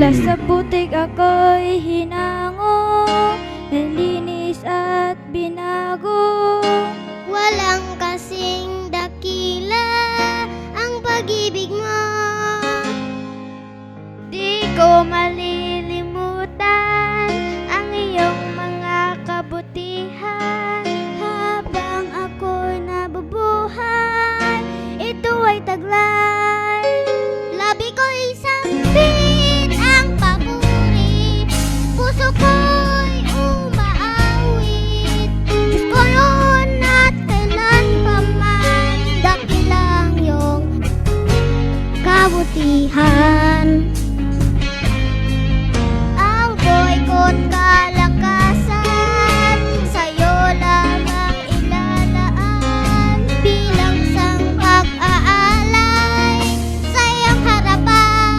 Mula sa putik ako'y hinango, nalinis at binago. Walang kasing dakila ang pag-ibig mo. Di ko malilimutan ang iyong mga kabutihan. Habang ako'y nabubuhay, ito ay taglay. Labi ko'y sampit ang papuri, puso ko'y umaawit. Diyos ko yun at kailan pa man, dakilang iyong kabutihan. Ang ko'y kalakasan, sa'yo lamang ilalaan. Bilang sang pag-aalay sa iyong harapan.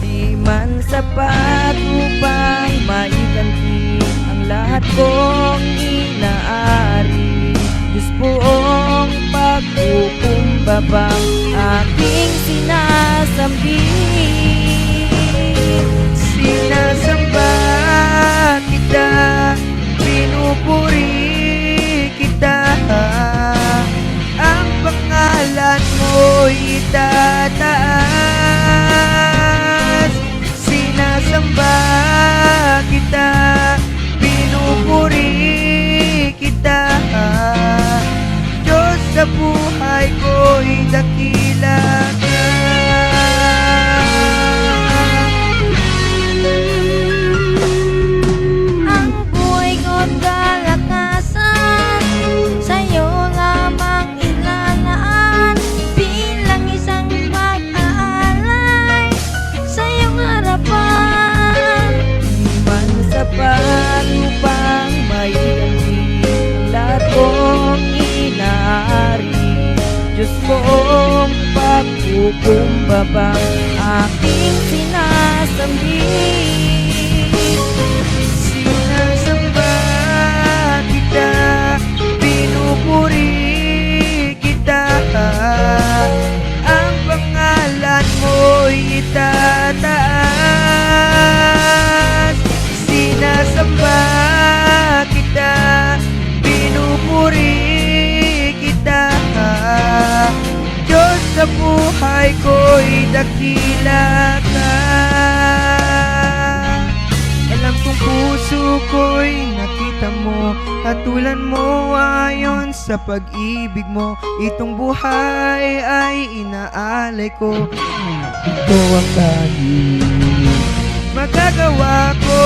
Di man sapat upang maiganti ang lahat kong inaari. Diyos buong pagkukumbabang aking sinasambit. Sinasamba kita, pinupuri kita. Ang pangalan mo'y itataas. Sinasamba kita, pinupuri kita. Diyos sa buhay ko'y dakila ka. Ang buhay ko't kalakasan, sa'yo lamang ilalaan. Bilang isang pag-aalay sa iyong harapan. Di man sapat upang maiganti ang lahat kong inaari. Diyos buong pagkukumbabang aking sinasambit. Sinasamba kita, pinupuri kita. Ang pangalan mo'y itataas. Sinasamba kita, pinupuri kita. Diyos sa buhay ko'y dakila ka. Alam kong puso ko'y nakita mo, hatulan mo ayon sa pag-ibig mo. Itong buhay ay inaalay ko, ito ang tanging magagawa ko.